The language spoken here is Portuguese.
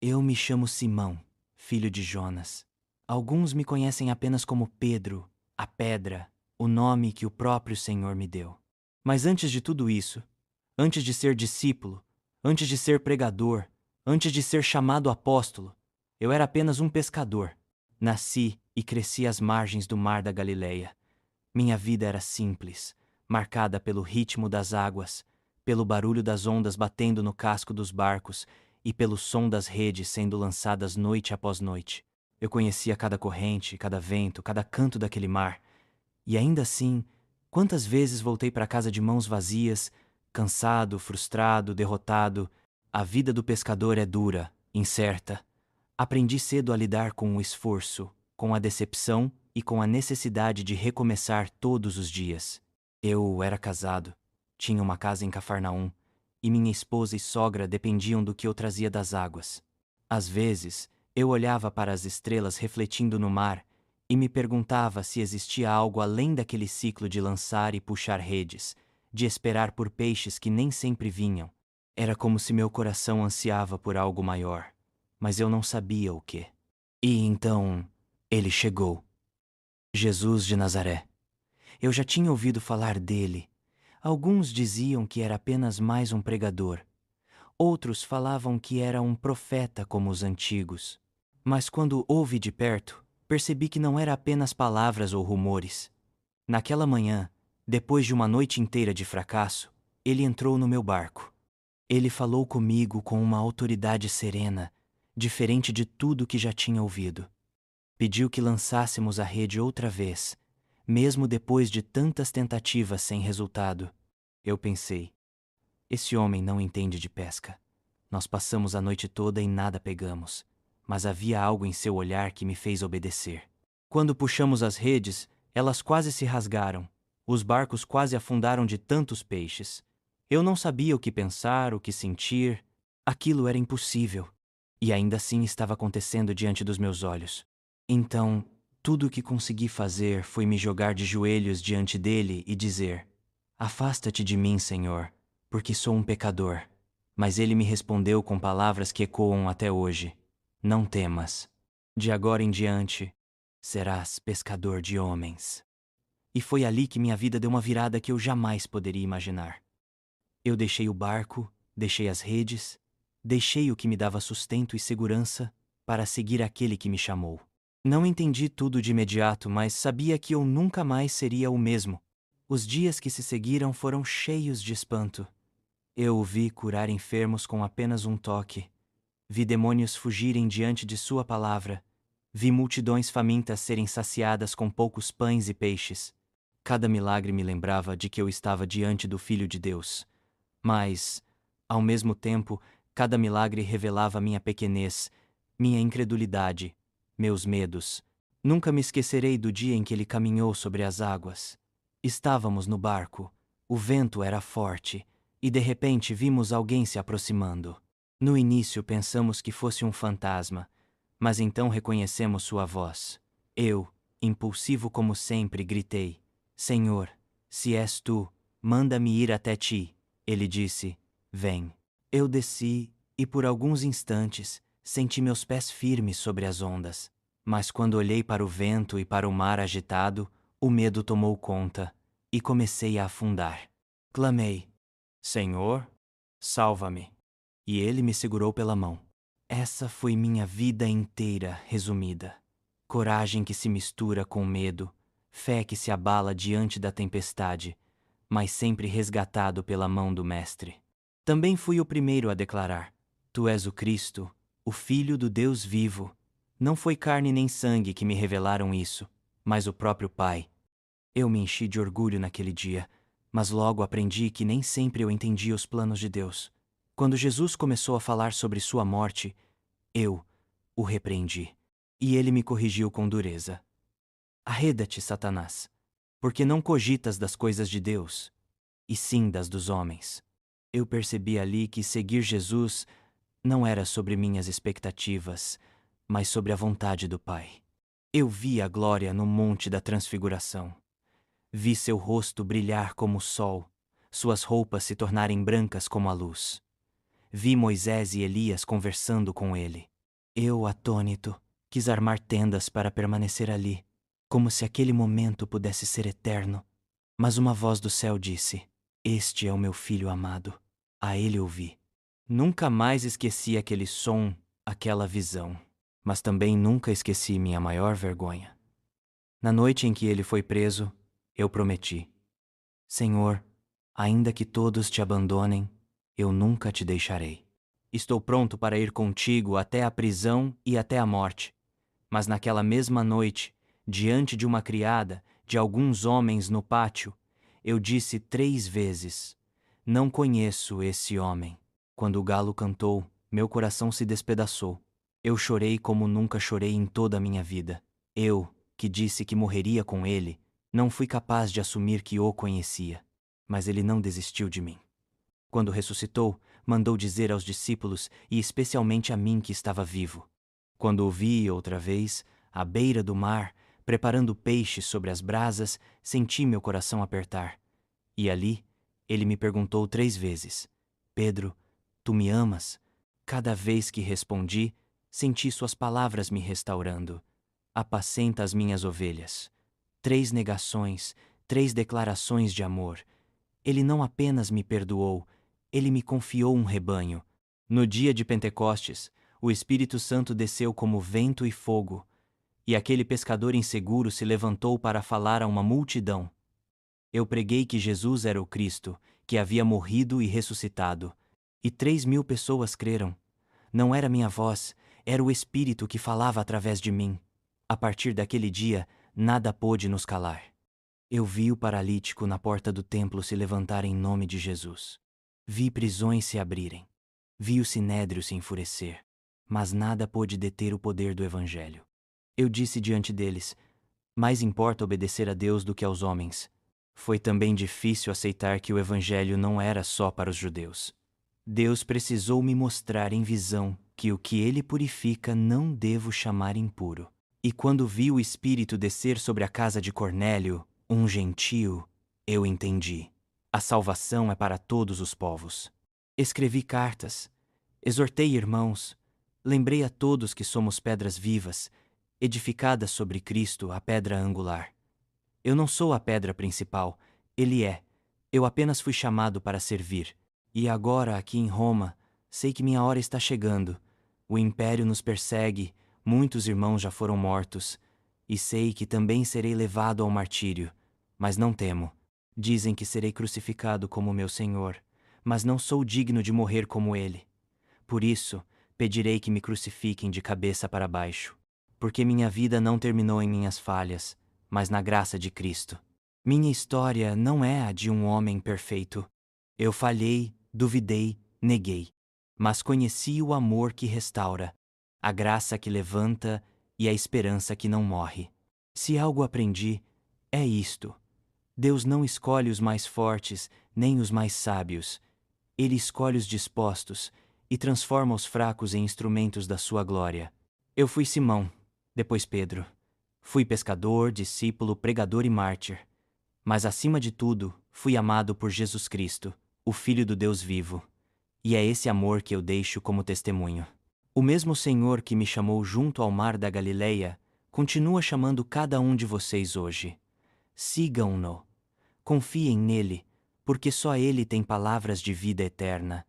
Eu me chamo Simão, filho de Jonas. Alguns me conhecem apenas como Pedro, a pedra, o nome que o próprio Senhor me deu. Mas antes de tudo isso, antes de ser discípulo, antes de ser pregador, antes de ser chamado apóstolo, eu era apenas um pescador. Nasci e cresci às margens do mar da Galileia. Minha vida era simples, marcada pelo ritmo das águas, pelo barulho das ondas batendo no casco dos barcos e pelo som das redes sendo lançadas noite após noite. Eu conhecia cada corrente, cada vento, cada canto daquele mar. E ainda assim, quantas vezes voltei para casa de mãos vazias, cansado, frustrado, derrotado. A vida do pescador é dura, incerta. Aprendi cedo a lidar com o esforço, com a decepção e com a necessidade de recomeçar todos os dias. Eu era casado, tinha uma casa em Cafarnaum, e minha esposa e sogra dependiam do que eu trazia das águas. Às vezes, eu olhava para as estrelas refletindo no mar e me perguntava se existia algo além daquele ciclo de lançar e puxar redes, de esperar por peixes que nem sempre vinham. Era como se meu coração ansiava por algo maior, mas eu não sabia o quê. E então, ele chegou. Jesus de Nazaré. Eu já tinha ouvido falar dele. Alguns diziam que era apenas mais um pregador. Outros falavam que era um profeta como os antigos. Mas quando ouvi de perto, percebi que não era apenas palavras ou rumores. Naquela manhã, depois de uma noite inteira de fracasso, ele entrou no meu barco. Ele falou comigo com uma autoridade serena, diferente de tudo que já tinha ouvido. Pediu que lançássemos a rede outra vez, mesmo depois de tantas tentativas sem resultado. Eu pensei, esse homem não entende de pesca. Nós passamos a noite toda e nada pegamos, mas havia algo em seu olhar que me fez obedecer. Quando puxamos as redes, elas quase se rasgaram. Os barcos quase afundaram de tantos peixes. Eu não sabia o que pensar, o que sentir. Aquilo era impossível. E ainda assim estava acontecendo diante dos meus olhos. Então, tudo o que consegui fazer foi me jogar de joelhos diante dele e dizer: Afasta-te de mim, Senhor, porque sou um pecador. Mas ele me respondeu com palavras que ecoam até hoje: Não temas. De agora em diante, serás pescador de homens. E foi ali que minha vida deu uma virada que eu jamais poderia imaginar. Eu deixei o barco, deixei as redes, deixei o que me dava sustento e segurança para seguir aquele que me chamou. Não entendi tudo de imediato, mas sabia que eu nunca mais seria o mesmo. Os dias que se seguiram foram cheios de espanto. Eu o vi curar enfermos com apenas um toque. Vi demônios fugirem diante de sua palavra. Vi multidões famintas serem saciadas com poucos pães e peixes. Cada milagre me lembrava de que eu estava diante do Filho de Deus. Mas, ao mesmo tempo, cada milagre revelava minha pequenez, minha incredulidade, meus medos. Nunca me esquecerei do dia em que ele caminhou sobre as águas. Estávamos no barco, o vento era forte, e de repente vimos alguém se aproximando. No início pensamos que fosse um fantasma, mas então reconhecemos sua voz. Eu, impulsivo como sempre, gritei: Senhor, se és tu, manda-me ir até ti. Ele disse: Vem. Eu desci e por alguns instantes senti meus pés firmes sobre as ondas. Mas quando olhei para o vento e para o mar agitado, o medo tomou conta e comecei a afundar. Clamei: Senhor, salva-me. E ele me segurou pela mão. Essa foi minha vida inteira resumida. Coragem que se mistura com medo, fé que se abala diante da tempestade, mas sempre resgatado pela mão do Mestre. Também fui o primeiro a declarar: Tu és o Cristo, o Filho do Deus vivo. Não foi carne nem sangue que me revelaram isso, mas o próprio Pai. Eu me enchi de orgulho naquele dia, mas logo aprendi que nem sempre eu entendia os planos de Deus. Quando Jesus começou a falar sobre sua morte, eu o repreendi. E ele me corrigiu com dureza. Arreda-te, Satanás, porque não cogitas das coisas de Deus, e sim das dos homens. Eu percebi ali que seguir Jesus não era sobre minhas expectativas, mas sobre a vontade do Pai. Eu vi a glória no Monte da Transfiguração. Vi seu rosto brilhar como o sol, suas roupas se tornarem brancas como a luz. Vi Moisés e Elias conversando com ele. Eu, atônito, quis armar tendas para permanecer ali, como se aquele momento pudesse ser eterno. Mas uma voz do céu disse: Este é o meu filho amado. A ele ouvi. Nunca mais esqueci aquele som, aquela visão. Mas também nunca esqueci minha maior vergonha. Na noite em que ele foi preso, eu prometi: Senhor, ainda que todos te abandonem, eu nunca te deixarei. Estou pronto para ir contigo até a prisão e até a morte. Mas naquela mesma noite, diante de uma criada, de alguns homens no pátio, eu disse 3 vezes: Não conheço esse homem. Quando o galo cantou, meu coração se despedaçou. Eu chorei como nunca chorei em toda a minha vida. Eu, que disse que morreria com ele, não fui capaz de assumir que o conhecia. Mas ele não desistiu de mim. Quando ressuscitou, mandou dizer aos discípulos e especialmente a mim que estava vivo. Quando o vi outra vez, à beira do mar, preparando peixes sobre as brasas, senti meu coração apertar. E ali, ele me perguntou 3 vezes: Pedro, tu me amas? Cada vez que respondi, senti suas palavras me restaurando. Apacenta as minhas ovelhas. 3 negações, 3 declarações de amor. Ele não apenas me perdoou, ele me confiou um rebanho. No dia de Pentecostes, o Espírito Santo desceu como vento e fogo, e aquele pescador inseguro se levantou para falar a uma multidão. Eu preguei que Jesus era o Cristo, que havia morrido e ressuscitado, e 3.000 pessoas creram. Não era minha voz, era o Espírito que falava através de mim. A partir daquele dia, nada pôde nos calar. Eu vi o paralítico na porta do templo se levantar em nome de Jesus. Vi prisões se abrirem. Vi o sinédrio se enfurecer. Mas nada pôde deter o poder do Evangelho. Eu disse diante deles: mais importa obedecer a Deus do que aos homens. Foi também difícil aceitar que o Evangelho não era só para os judeus. Deus precisou me mostrar em visão que o que ele purifica não devo chamar impuro. E quando vi o Espírito descer sobre a casa de Cornélio, um gentio, eu entendi. A salvação é para todos os povos. Escrevi cartas, exortei irmãos, lembrei a todos que somos pedras vivas, edificadas sobre Cristo, a pedra angular. Eu não sou a pedra principal, ele é. Eu apenas fui chamado para servir. E agora, aqui em Roma, sei que minha hora está chegando. O império nos persegue, muitos irmãos já foram mortos, e sei que também serei levado ao martírio. Mas não temo. Dizem que serei crucificado como meu Senhor, mas não sou digno de morrer como ele. Por isso, pedirei que me crucifiquem de cabeça para baixo, porque minha vida não terminou em minhas falhas, mas na graça de Cristo. Minha história não é a de um homem perfeito. Eu falhei, duvidei, neguei, mas conheci o amor que restaura, a graça que levanta e a esperança que não morre. Se algo aprendi, é isto: Deus não escolhe os mais fortes, nem os mais sábios. Ele escolhe os dispostos e transforma os fracos em instrumentos da sua glória. Eu fui Simão, depois Pedro. Fui pescador, discípulo, pregador e mártir. Mas acima de tudo, fui amado por Jesus Cristo, o Filho do Deus vivo. E é esse amor que eu deixo como testemunho. O mesmo Senhor que me chamou junto ao mar da Galileia, continua chamando cada um de vocês hoje. Sigam-no. Confiem nele, porque só ele tem palavras de vida eterna.